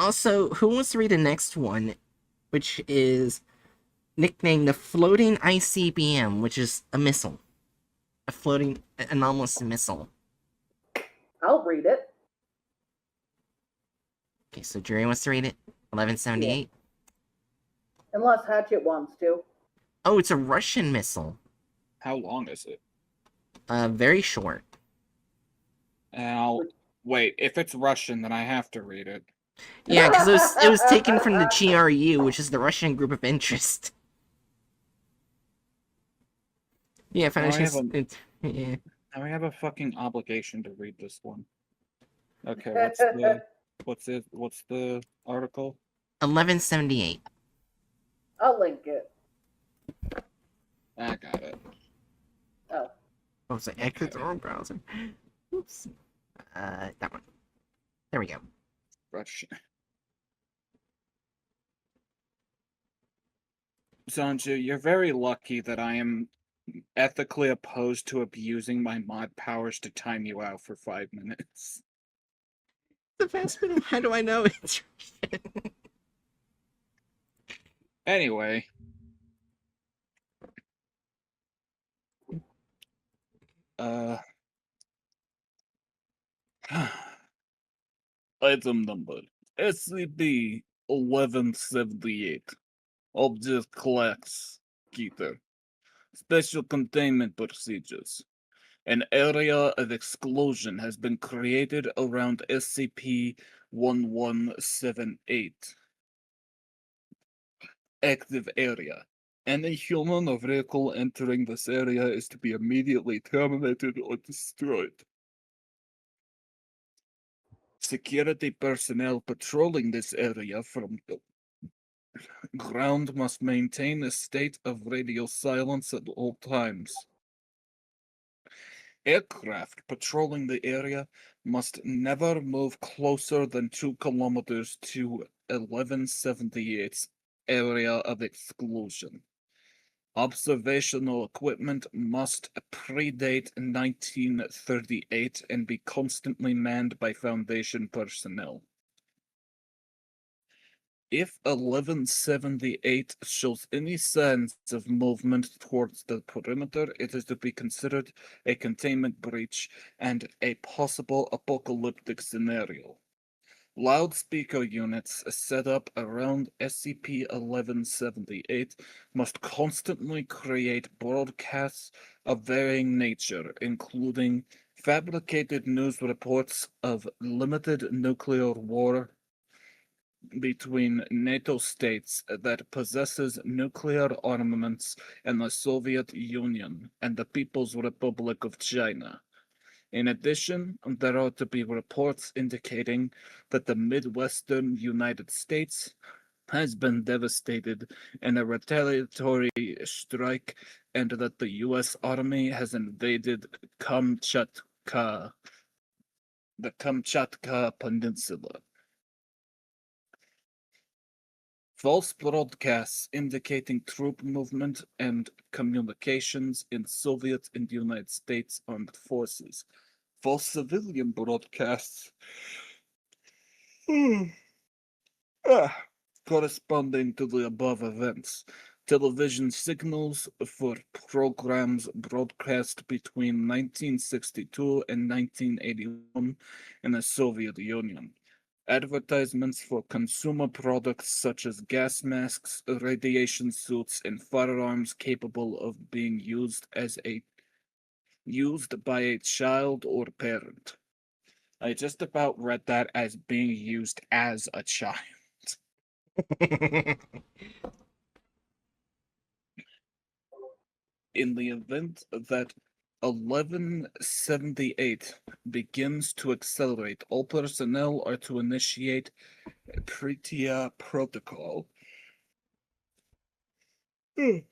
Also, who wants to read the next one, which is nicknamed the Floating ICBM, which is a missile. A floating anomalous missile. I'll read it. Okay, so Jerry wants to read it. 1178. Yeah. Unless Hatchet wants to. Oh, it's a Russian missile. How long is it? Very short. Now, wait, if it's Russian, then I have to read it. Yeah, because it was taken from the GRU, which is the Russian Group of Interest. Yeah, Foundation. Yeah. Now I have a fucking obligation to read this one. Okay, what's the article? 1178. I'll link it. I got it. Oh. Oh, it's like exit the wrong browser. Oops. That one. There we go. Russian. Sanju, you're very lucky that I am ethically opposed to abusing my mod powers to time you out for 5 minutes. The fast minute. How do I know it's Anyway. Item number SCP-1178. Object class Keter. Special containment procedures. An area of exclusion has been created around SCP-1178. Active area. Any human or vehicle entering this area is to be immediately terminated or destroyed. Security personnel patrolling this area from the ground must maintain a state of radio silence at all times. Aircraft patrolling the area must never move closer than 2 kilometers to 1178's area of exclusion. Observational equipment must predate 1938 and be constantly manned by Foundation personnel. If 1178 shows any signs of movement towards the perimeter, it is to be considered a containment breach and a possible apocalyptic scenario. Loudspeaker units set up around SCP-1178 must constantly create broadcasts of varying nature, including fabricated news reports of limited nuclear war between NATO states that possesses nuclear armaments and the Soviet Union and the People's Republic of China. In addition, there are to be reports indicating that the Midwestern United States has been devastated in a retaliatory strike and that the U.S. Army has invaded Kamchatka, the Kamchatka Peninsula. False broadcasts indicating troop movement and communications in Soviet and United States armed forces. False civilian broadcasts corresponding to the above events. Television signals for programs broadcast between 1962 and 1981 in the Soviet Union. Advertisements for consumer products such as gas masks, radiation suits, and firearms capable of being used by a child or parent. I just about read that as being used as a child. In the event that 1178 begins to accelerate, all personnel are to initiate a Pretia protocol. In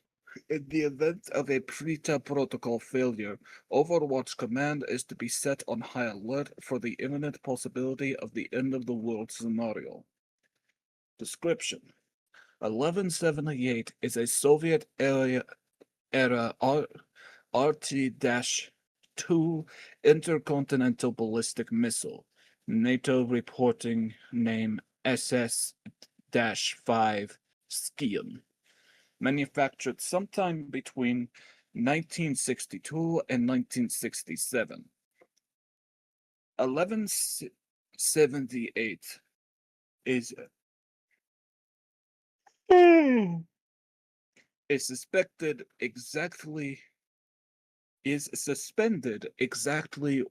the event of a Pretia protocol failure, Overwatch Command is to be set on high alert for the imminent possibility of the end of the world scenario. Description: 1178 is a Soviet era RT-2 intercontinental ballistic missile. NATO reporting name SS-5 Skian, manufactured sometime between 1962 and 1967. 1178 is suspended exactly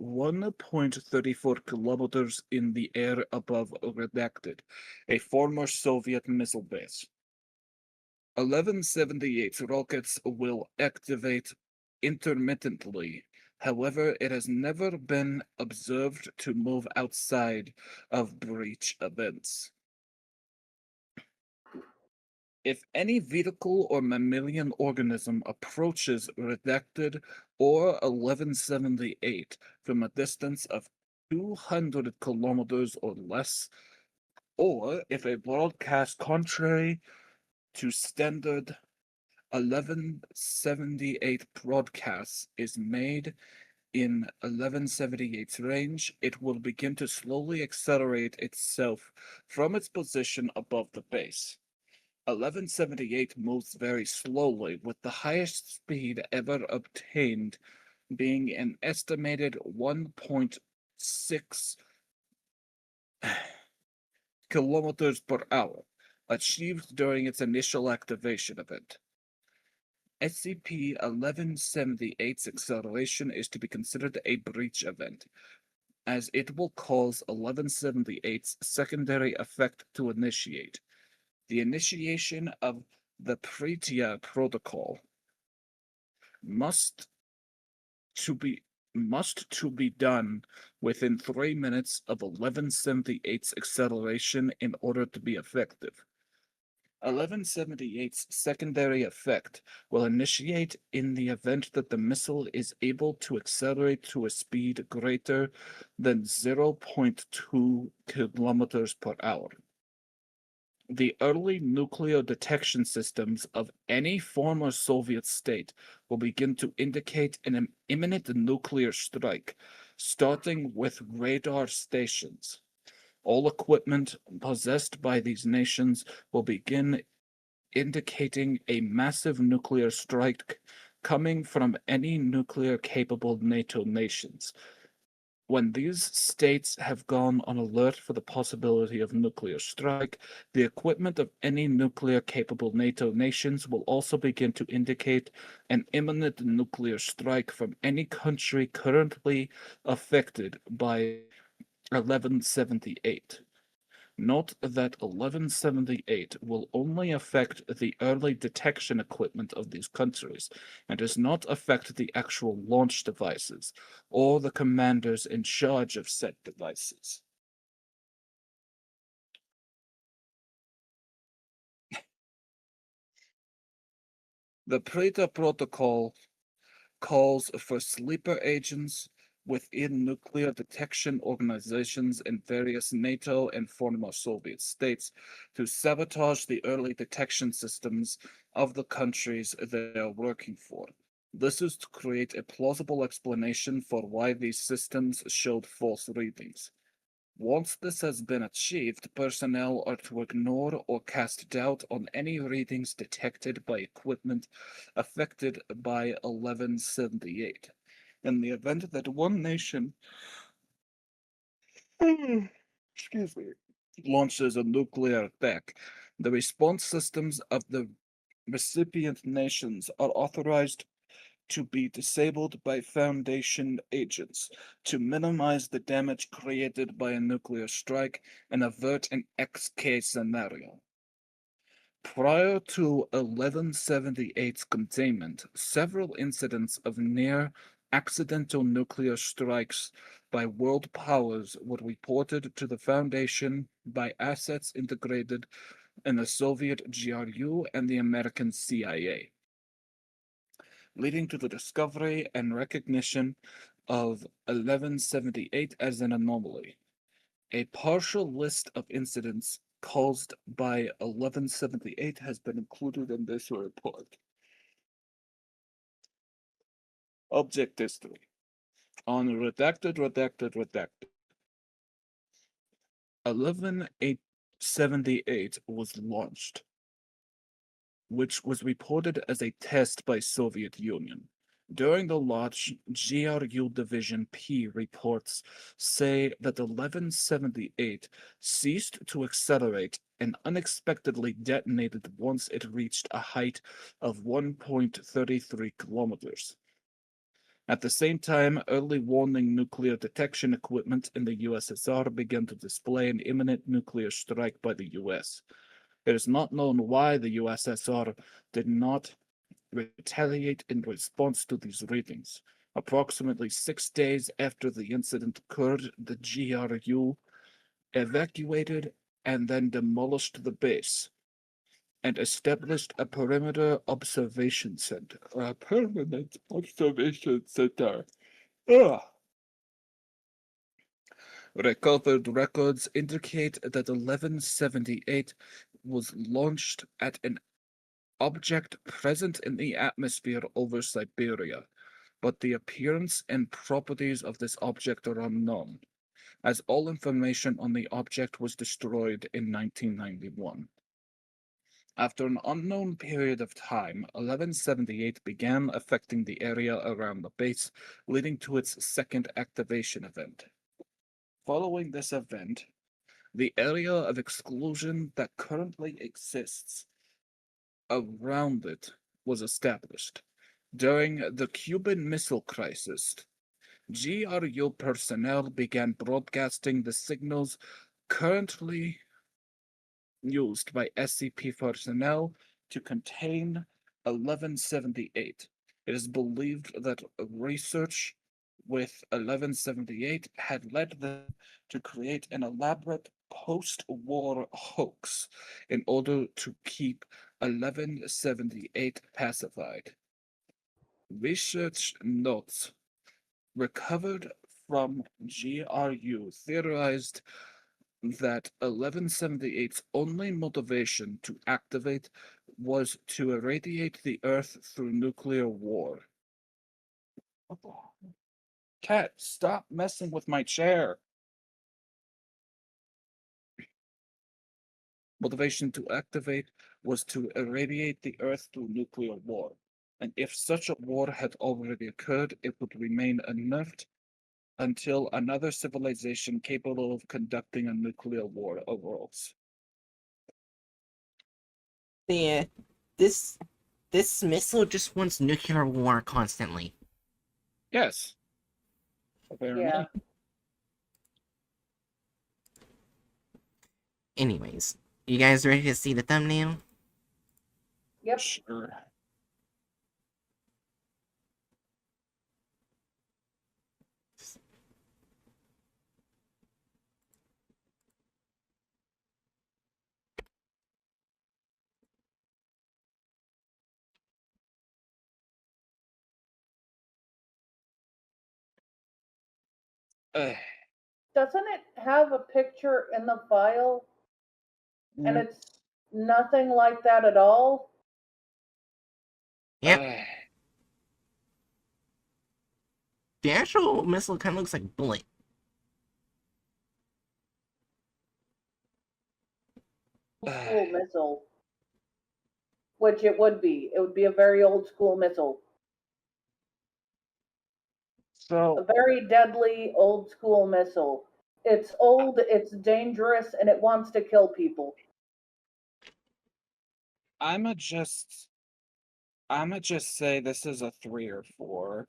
1.34 kilometers in the air above Redacted, a former Soviet missile base. 1178 rockets will activate intermittently. However, it has never been observed to move outside of breach events. If any vehicle or mammalian organism approaches Redacted or 1178 from a distance of 200 kilometers or less, or if a broadcast contrary to standard 1178 broadcasts is made in 1178's range, it will begin to slowly accelerate itself from its position above the base. 1178 moves very slowly, with the highest speed ever obtained being an estimated 1.6 kilometers per hour, achieved during its initial activation event. SCP-1178's acceleration is to be considered a breach event, as it will cause 1178's secondary effect to initiate. The initiation of the Pretia Protocol must to be done within 3 minutes of 1178's acceleration in order to be effective. 1178's secondary effect will initiate in the event that the missile is able to accelerate to a speed greater than 0.2 kilometers per hour. The early nuclear detection systems of any former Soviet state will begin to indicate an imminent nuclear strike, starting with radar stations. All equipment possessed by these nations will begin indicating a massive nuclear strike coming from any nuclear-capable NATO nations. When these states have gone on alert for the possibility of nuclear strike, the equipment of any nuclear-capable NATO nations will also begin to indicate an imminent nuclear strike from any country currently affected by 1178. Note that 1178 will only affect the early detection equipment of these countries, and does not affect the actual launch devices, or the commanders in charge of said devices. The Preta Protocol calls for sleeper agents within nuclear detection organizations in various NATO and former Soviet states to sabotage the early detection systems of the countries they are working for. This is to create a plausible explanation for why these systems showed false readings. Once this has been achieved, personnel are to ignore or cast doubt on any readings detected by equipment affected by 1178. In the event that one nation launches a nuclear attack, the response systems of the recipient nations are authorized to be disabled by Foundation agents to minimize the damage created by a nuclear strike and avert an XK scenario. Prior to 1178's containment, several incidents of near accidental nuclear strikes by world powers were reported to the Foundation by assets integrated in the Soviet GRU and the American CIA, leading to the discovery and recognition of 1178 as an anomaly. A partial list of incidents caused by 1178 has been included in this report. Object history. On redacted. 11 1178 was launched, which was reported as a test by Soviet Union. During the launch, GRU Division P reports say that 1178 ceased to accelerate and unexpectedly detonated once it reached a height of 1.33 kilometers. At the same time, early warning nuclear detection equipment in the USSR began to display an imminent nuclear strike by the US. It is not known why the USSR did not retaliate in response to these readings. Approximately 6 days after the incident occurred, the GRU evacuated and then demolished the base and established a perimeter observation center. A permanent observation center. Ugh. Recovered records indicate that 1178 was launched at an object present in the atmosphere over Siberia, but the appearance and properties of this object are unknown, as all information on the object was destroyed in 1991. After an unknown period of time, 1178 began affecting the area around the base, leading to its second activation event. Following this event, the area of exclusion that currently exists around it was established. During the Cuban Missile Crisis, GRU personnel began broadcasting the signals currently used by SCP personnel to contain 1178. It is believed that research with 1178 had led them to create an elaborate post-war hoax in order to keep 1178 pacified. Research notes recovered from GRU theorized that 1178's only motivation to activate was to irradiate the Earth through nuclear war. Cat, stop messing with my chair. Motivation to activate was to irradiate the Earth through nuclear war. And if such a war had already occurred, it would remain inert until another civilization capable of conducting a nuclear war arose. Yeah, this missile just wants nuclear war constantly. Yes. Apparently. Yeah. Anyways, you guys ready to see the thumbnail? Yep. Sure. Uh, Doesn't it have a picture in the file? And yeah. it's nothing like that at all? Yep. The actual missile kind of looks like bullet. School missile. Which it would be. It would be a very old school missile. A So very deadly old school missile. It's old, it's dangerous, and it wants to kill people. I'ma just say this is a 3 or 4.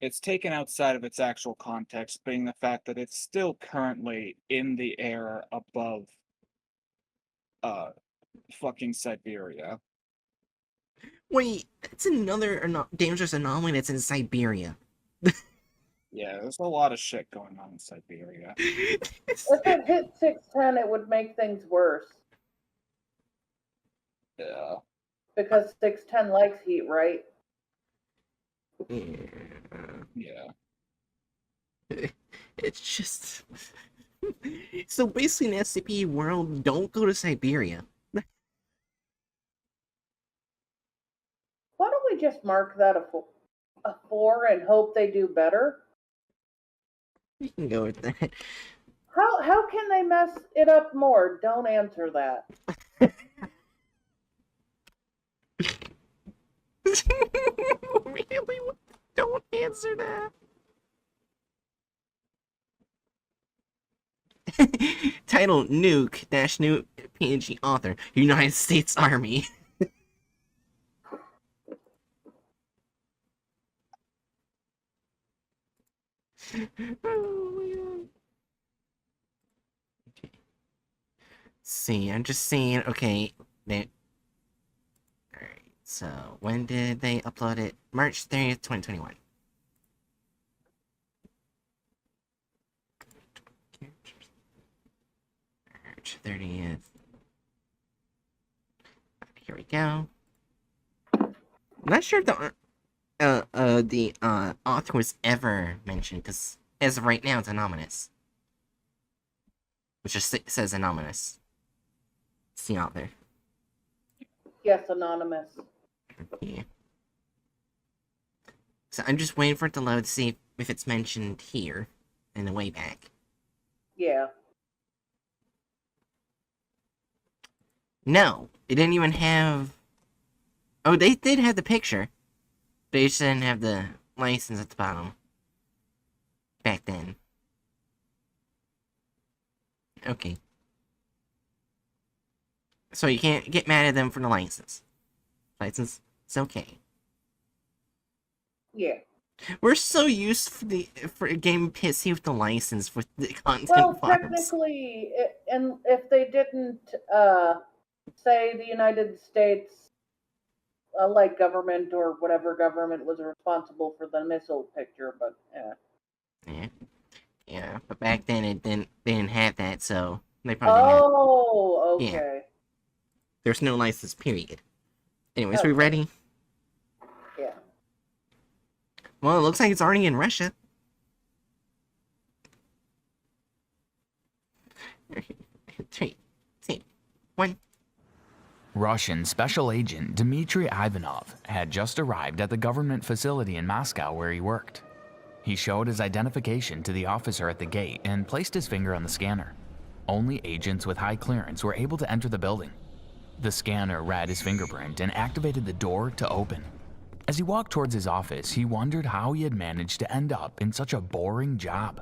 It's taken outside of its actual context, being the fact that it's still currently in the air above fucking Siberia. Wait, that's another dangerous anomaly that's in Siberia. Yeah, there's a lot of shit going on in Siberia. If it hit 610, it would make things worse. Yeah. Because 610 likes heat, right? Yeah. It's just... So basically in SCP world, don't go to Siberia. Why don't we just mark that a 4 and hope they do better? You can go with that. How can they mess it up more? Don't answer that. Really? Don't answer that. Title NUKE-new.PNG author United States Army. Oh my god. Okay. See, I'm just seeing. Okay, alright, so when did they upload it? March 30th, 2021. March 30th. Here we go. I'm not sure if the author was ever mentioned, because as of right now, it's anonymous. Which just says anonymous. It's the author. Yes, anonymous. Yeah. So I'm just waiting for it to load to see if it's mentioned here in the way back. Yeah. No, it didn't even have. Oh, they did have the picture. They just didn't have the license at the bottom. Back then. Okay. So you can't get mad at them for the license. License, it's okay. Yeah. We're so used for a game pissy with the license with the content Well, files. technically, and if they didn't say the United States, like government or whatever government was responsible for the missile picture, but yeah. Yeah, but back then they didn't have that, so they probably didn't have. Oh, okay. Yeah. There's no license, period. Anyways, Okay. we ready? Yeah. Well, it looks like it's already in Russia. 3, 2, 1. Russian Special Agent Dmitry Ivanov had just arrived at the government facility in Moscow where he worked. He showed his identification to the officer at the gate and placed his finger on the scanner. Only agents with high clearance were able to enter the building. The scanner read his fingerprint and activated the door to open. As he walked towards his office, he wondered how he had managed to end up in such a boring job.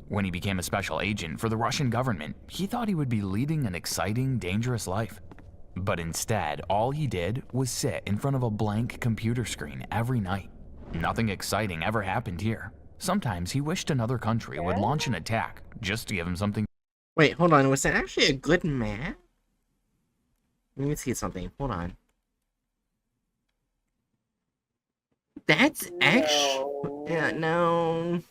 When he became a special agent for the Russian government, he thought he would be leading an exciting, dangerous life. But instead, all he did was sit in front of a blank computer screen every night. Nothing exciting ever happened here. Sometimes he wished another country would launch an attack just to give him something. Wait, hold on. Was that actually a good map? Let me see something. Hold on. That's actually... No. Yeah, no.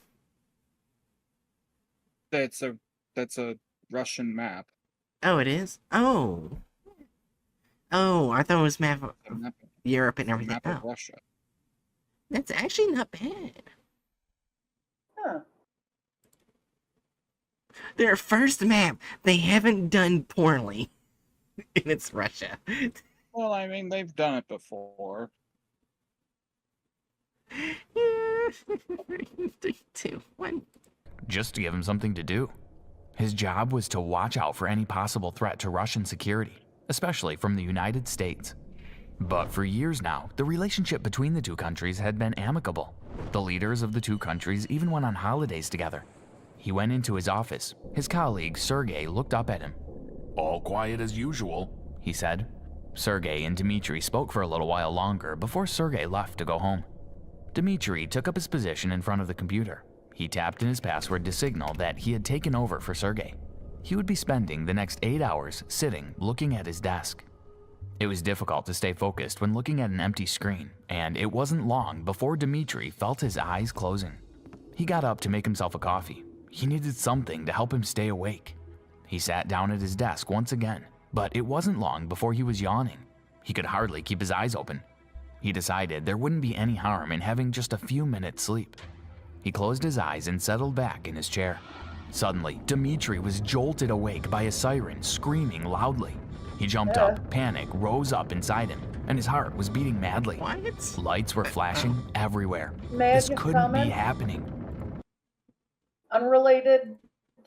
That's a Russian map. Oh, it is? Oh. Oh, I thought it was map of A map, Europe and a everything. map of Oh, Russia. that's actually not bad. Huh. Their first map, they haven't done poorly. And it's Russia. Well, I mean, they've done it before. 3, 2, 1. Just to give him something to do. His job was to watch out for any possible threat to Russian security, especially from the United States. But for years now, the relationship between the two countries had been amicable. The leaders of the two countries even went on holidays together. He went into his office. His colleague, Sergei, looked up at him. All quiet as usual, he said. Sergei and Dmitry spoke for a little while longer before Sergei left to go home. Dmitry took up his position in front of the computer. He tapped in his password to signal that he had taken over for Sergei. He would be spending the next 8 hours sitting, looking at his desk. It was difficult to stay focused when looking at an empty screen, and it wasn't long before Dmitry felt his eyes closing. He got up to make himself a coffee. He needed something to help him stay awake. He sat down at his desk once again, but it wasn't long before he was yawning. He could hardly keep his eyes open. He decided there wouldn't be any harm in having just a few minutes sleep. He closed his eyes and settled back in his chair. Suddenly, Dmitry was jolted awake by a siren screaming loudly. He jumped up, panic rose up inside him, and his heart was beating madly. What? Lights were flashing everywhere. May I This just couldn't be comment? happening. Unrelated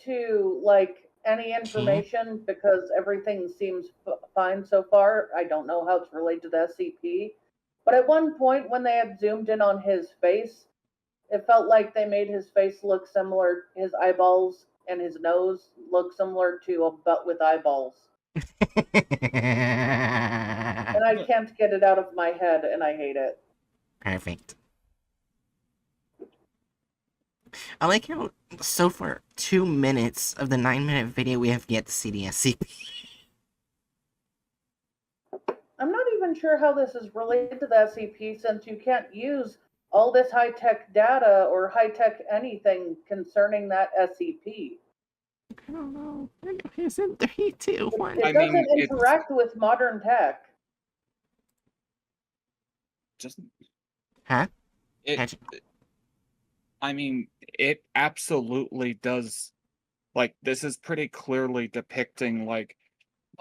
to like any information because everything seems fine so far. I don't know how it's related to the SCP, but at one point when they had zoomed in on his face, it felt like they made his face look similar, his eyeballs and his nose look similar to a butt with eyeballs. And I can't get it out of my head, and I hate it. Perfect. I like how, so far, 2 minutes of the 9-minute video we have yet to see the SCP. I'm not even sure how this is related to the SCP since you can't use all this high-tech data or high-tech anything concerning that SCP. I don't know. It's in 3, 2, 1. It doesn't interact with modern tech. Just Huh? it. I mean, it absolutely does. Like, this is pretty clearly depicting like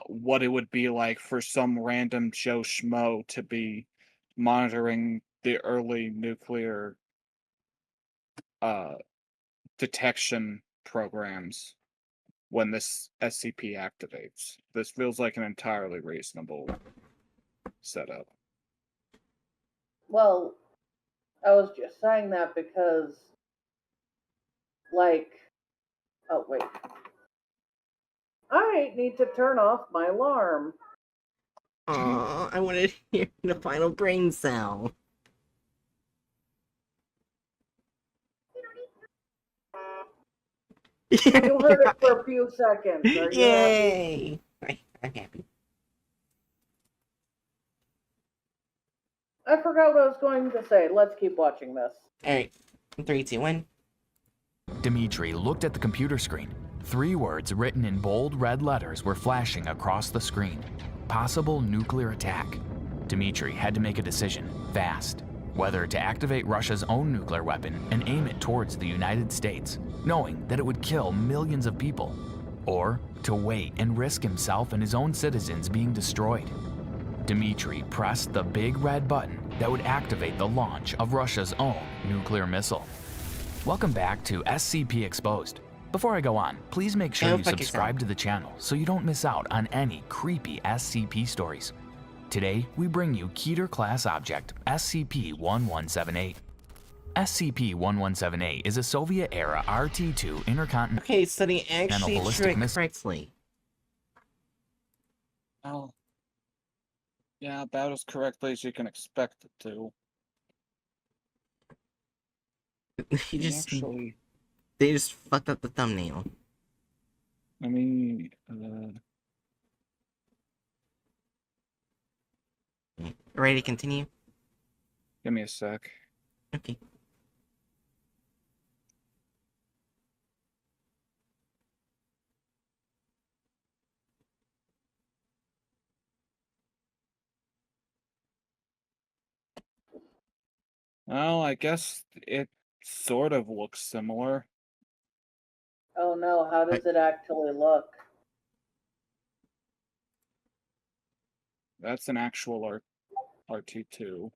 what it would be like for some random Joe Schmo to be monitoring the early nuclear detection programs when this SCP activates. This feels like an entirely reasonable setup. Well, I was just saying that because, like, oh wait. I need to turn off my alarm. Aw, I wanted to hear the final brain cell. You heard it for a few seconds. Are you Yay! I'm happy. I forgot what I was going to say. Let's keep watching this. Alright, 3, 2, 1. Dimitri looked at the computer screen. 3 words written in bold red letters were flashing across the screen. Possible nuclear attack. Dimitri had to make a decision, fast. Whether to activate Russia's own nuclear weapon and aim it towards the United States, knowing that it would kill millions of people, or to wait and risk himself and his own citizens being destroyed. Dimitri pressed the big red button that would activate the launch of Russia's own nuclear missile. Welcome back to SCP Exposed. Before I go on, please make sure you subscribe to the channel so you don't miss out on any creepy SCP stories. Today, we bring you Keter class object SCP-1178. SCP-1178 is a Soviet-era RT-2 intercontinental Okay, so they actually ballistic tricked missile. correctly. Oh. Yeah, about as correctly as you can expect it to. Actually, They just fucked up the thumbnail. I mean, Ready to continue? give me a sec. Okay. Well, I guess it sort of looks similar. Oh no, how does it actually look? That's an actual RT2.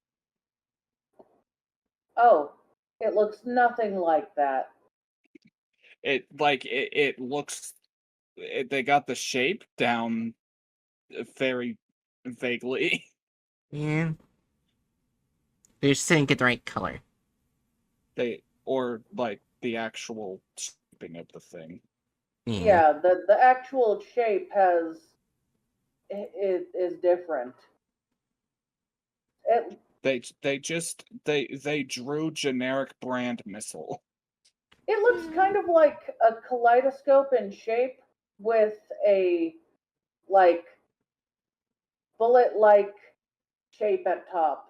Oh, it looks nothing like that. It looks. They got the shape down very vaguely. Yeah. They just didn't get the right color. Or like the actual shaping of the thing. Yeah, the actual shape is different. They drew generic brand missile. It looks kind of like a kaleidoscope in shape with a like bullet-like shape at top.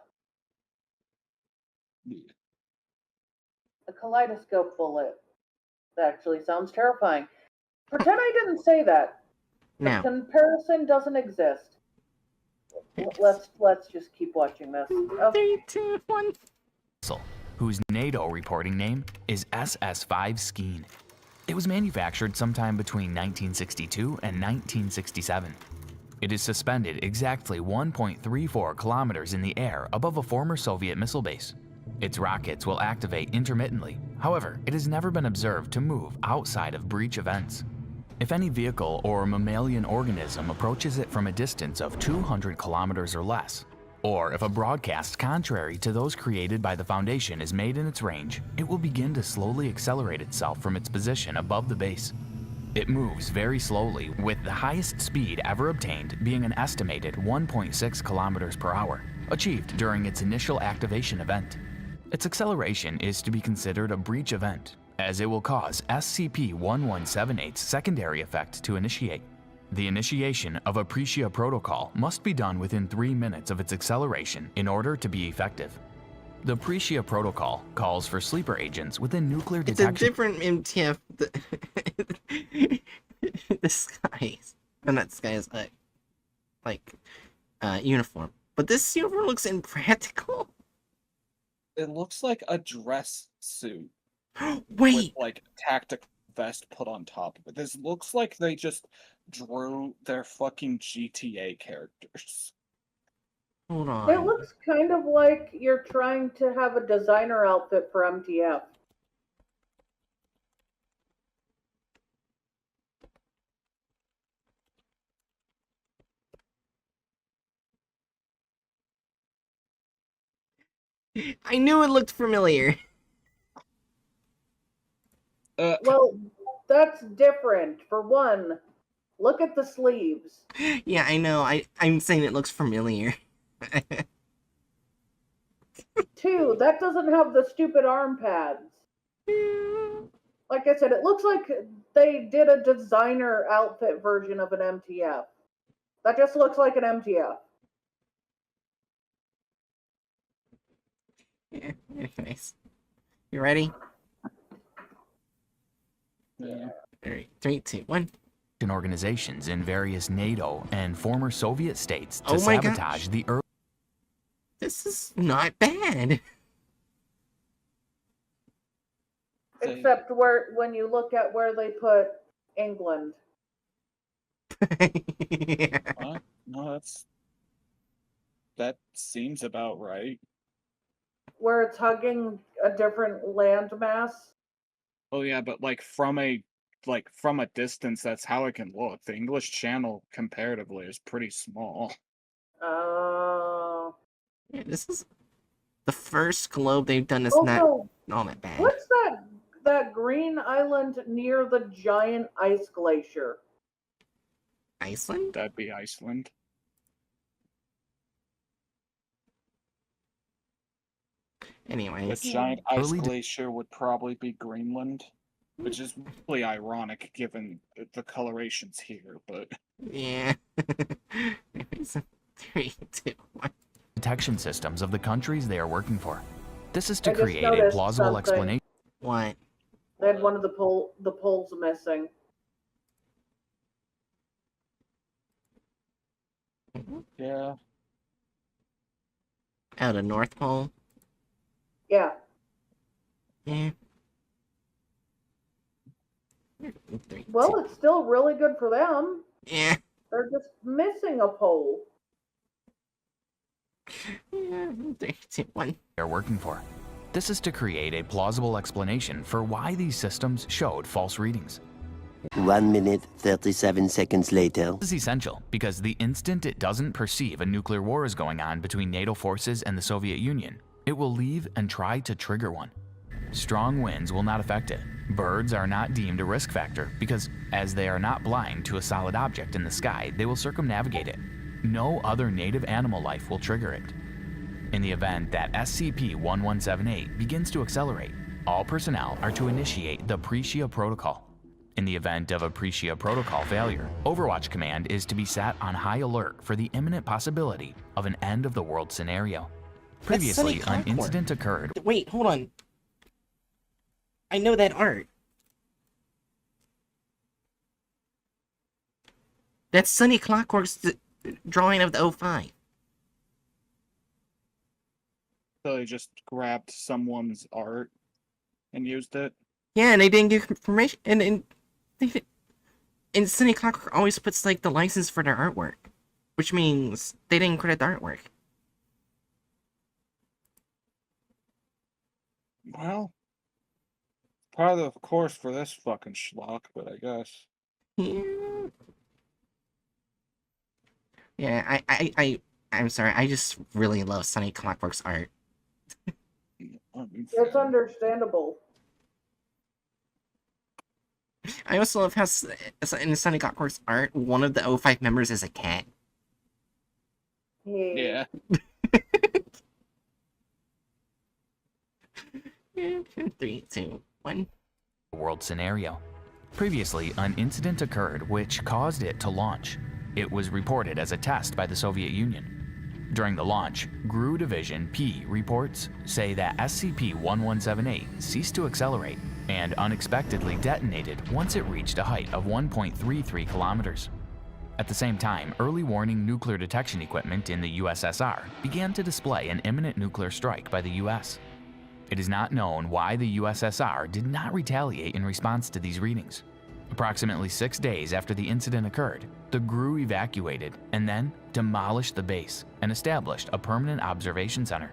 A kaleidoscope bullet. That actually sounds terrifying. Pretend I didn't say that. The Now, comparison doesn't exist. Let's just keep watching this. Oh, 3, 2, 1. missile, whose NATO reporting name is SS-5 Skeen. It was manufactured sometime between 1962 and 1967. It is suspended exactly 1.34 kilometers in the air above a former Soviet missile base. Its rockets will activate intermittently. However, it has never been observed to move outside of breach events. If any vehicle or mammalian organism approaches it from a distance of 200 kilometers or less, or if a broadcast contrary to those created by the Foundation is made in its range, it will begin to slowly accelerate itself from its position above the base. It moves very slowly, with the highest speed ever obtained being an estimated 1.6 kilometers per hour, achieved during its initial activation event. Its acceleration is to be considered a breach event, as it will cause SCP-1178's secondary effect to initiate. The initiation of a Aprecia protocol must be done within 3 minutes of its acceleration in order to be effective. The Aprecia protocol calls for sleeper agents within nuclear It's detection. a different MTF. The skies. And that sky is uniform. But this uniform looks impractical. It looks like a dress suit Wait! with like tactical vest put on top of it. This looks like they just drew their fucking GTA characters. Hold on. It looks kind of like you're trying to have a designer outfit for MTF. I knew it looked familiar. Well, that's different. For one, look at the sleeves. Yeah, I know. I'm saying it looks familiar. Two, that doesn't have the stupid arm pads. Like I said, it looks like they did a designer outfit version of an MTF. That just looks like an MTF. Yeah, nice. You ready? Yeah. Alright, 3, 2, 1. Organizations in various NATO and former Soviet states to Oh my sabotage gosh. the early. This is not bad. Except when you look at where they put England. Yeah. What? No, that seems about right. Where it's hugging a different landmass. Oh yeah, but from a distance, that's how it can look. The English Channel comparatively is pretty small. Yeah, this is the first globe they've done that's Also, not that bad. what's that green island near the giant ice glacier? Iceland? That'd be Iceland. The Anyways. giant ice Early- glacier would probably be Greenland, which is really ironic given the colorations here, but Yeah. Anyways, 3, 2, 1. detection systems of the countries they are working for. This is to I just create a noticed plausible something. explanation. What? They had one of the poles missing. yeah. Oh, the North Pole? Yeah. Yeah. 3, Well, 2. it's still really good for them. Yeah. They're just missing a pole. Yeah. 3, 2, 1. They are working for. This is to create a plausible explanation for why these systems showed false readings. 1 minute, 37 seconds later. This is essential because the instant it doesn't perceive a nuclear war is going on between NATO forces and the Soviet Union, it will leave and try to trigger one. Strong winds will not affect it. Birds are not deemed a risk factor because, as they are not blind to a solid object in the sky, they will circumnavigate it. No other native animal life will trigger it. In the event that SCP-1178 begins to accelerate, all personnel are to initiate the Aprecia protocol. In the event of Aprecia protocol failure, Overwatch Command is to be set on high alert for the imminent possibility of an end-of-the-world scenario. Previously, Sunny an Clockwork. incident occurred. Wait, hold on. I know that art. That's Sunny Clockwork's drawing of the 05. So they just grabbed someone's art and used it. Yeah, and they didn't give information, and Sunny Clockwork always puts like the license for their artwork, which means they didn't credit the artwork. Well, part of the course for this fucking schlock, but I guess. Yeah. Yeah, I'm sorry. I just really love Sunny Clockwork's art. It's understandable. I also love how in Sunny Clockwork's art, one of the O5 members is a cat. Yeah. Yeah, 3, 2, 1. World scenario. Previously, an incident occurred which caused it to launch. It was reported as a test by the Soviet Union. During the launch, GRU Division P reports say that SCP-1178 ceased to accelerate and unexpectedly detonated once it reached a height of 1.33 kilometers. At the same time, early warning nuclear detection equipment in the USSR began to display an imminent nuclear strike by the US. It is not known why the USSR did not retaliate in response to these readings. Approximately 6 days after the incident occurred, the GRU evacuated and then demolished the base and established a permanent observation center.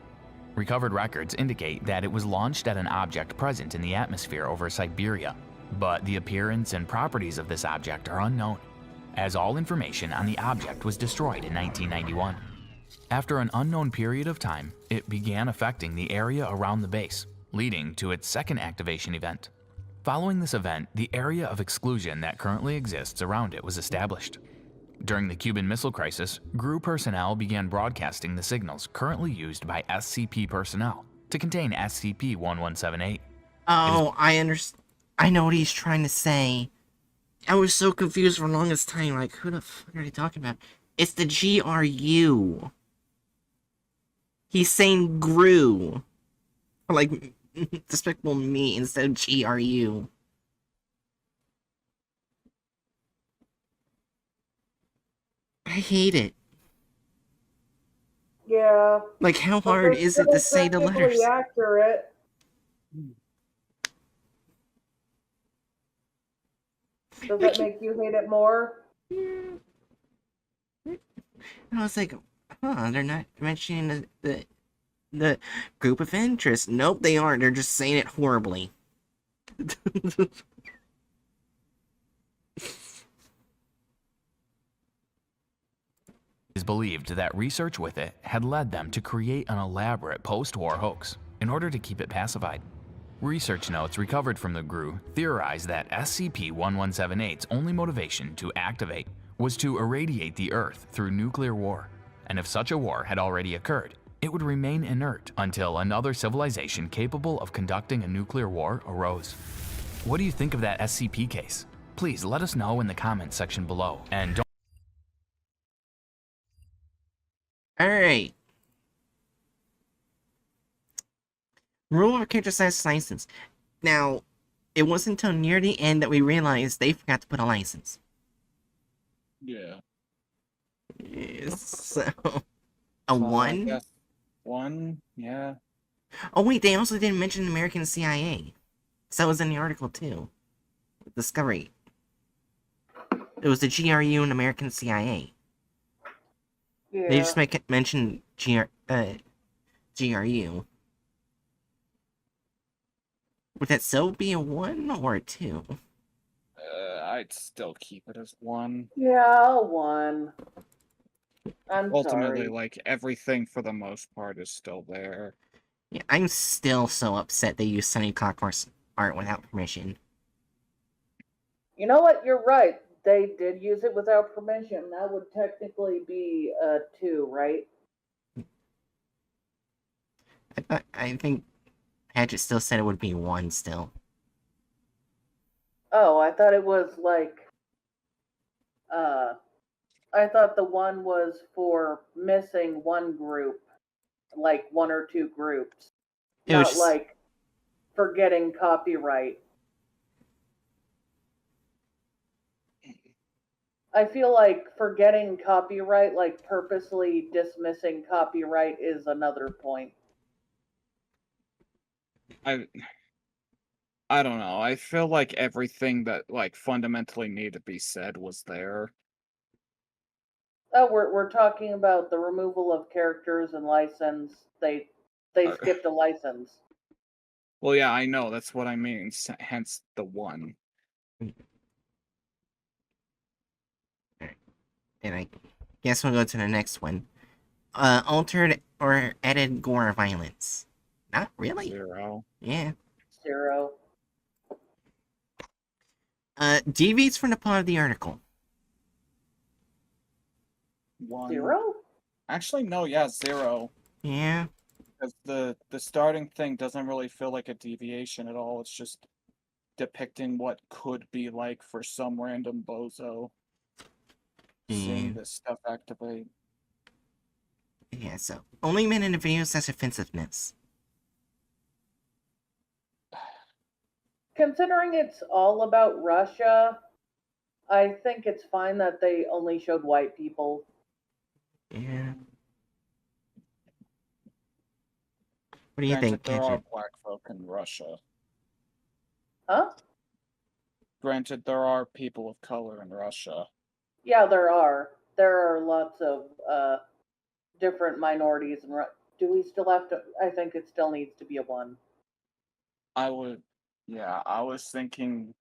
Recovered records indicate that it was launched at an object present in the atmosphere over Siberia, but the appearance and properties of this object are unknown, as all information on the object was destroyed in 1991. After an unknown period of time, it began affecting the area around the base, leading to its second activation event. Following this event, the area of exclusion that currently exists around it was established. During the Cuban Missile Crisis, GRU personnel began broadcasting the signals currently used by SCP personnel to contain SCP-1178. Oh, I understand. I know what he's trying to say. I was so confused for the longest time. Like, who the fuck are they talking about? It's the GRU. He's saying GRU. Like, Despicable Me instead of GRU. I hate it. Yeah. Like, how But hard they're is it still to say the technically letters? accurate. Does that make you hate it more? And I was like, huh, they're not mentioning the group of interest. Nope, they aren't. They're just saying it horribly. It is believed that research with it had led them to create an elaborate post-war hoax in order to keep it pacified. Research notes recovered from the GRU theorize that SCP-1178's only motivation to activate was to irradiate the Earth through nuclear war, and if such a war had already occurred, it would remain inert until another civilization capable of conducting a nuclear war arose. What do you think of that SCP case? Please let us know in the comments section below, and don't Alright. Rule of character size license. Now, it wasn't until near the end that we realized they forgot to put a license. Yeah. So, a So, I 1? guess 1, yeah. Oh wait, they also didn't mention American CIA. So that was in the article too. Discovery. It was the GRU and American CIA. Yeah. They just mention GRU. Would that still be a 1 or a 2? I'd still keep it as 1. Yeah, 1. I'm Ultimately, sorry. like, everything for the most part is still there. Yeah, I'm still so upset they used Sunny Clockwork's art without permission. You know what? You're right. They did use it without permission. That would technically be a 2, right? I think Hatchet still said it would be 1 still. Oh, I thought it was like, I thought the 1 was for missing one group, like 1 or 2 groups, It was not just, like forgetting copyright. I feel like forgetting copyright, like purposely dismissing copyright, is another point. I don't know. I feel like everything that like fundamentally needed to be said was there. Oh, we're talking about the removal of characters and license. They skipped a license. Well, yeah, I know. That's what I mean. Hence the 1. And I guess we'll go to the next one. Altered or added gore or violence? Not really. 0. Yeah. 0. Deviates from the plot of the article. 1. 0? Actually, no. Yeah, 0. Yeah. Because the starting thing doesn't really feel like a deviation at all. It's just depicting what could be like for some random bozo seeing this stuff activate. Yeah, so only men in the video says offensiveness. Considering it's all about Russia, I think it's fine that they only showed white people. Yeah. What do you Granted, think, there are Gadget? black folk in Russia. Huh? Granted, there are people of color in Russia. Yeah, there are. There are lots of different minorities. Do we still have to? I think it still needs to be a 1. I was thinking.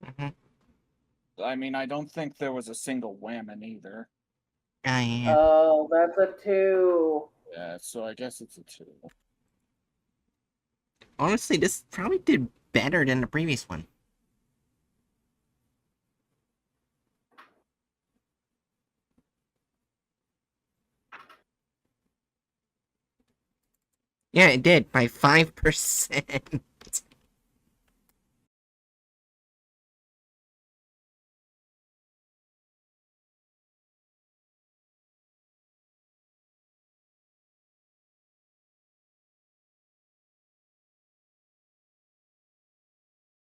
Mm-hmm. I mean, I don't think there was a single woman either. Yeah. Oh, that's a 2. Yeah, so I guess it's a 2. Honestly, this probably did better than the previous one. Yeah, it did by 5%.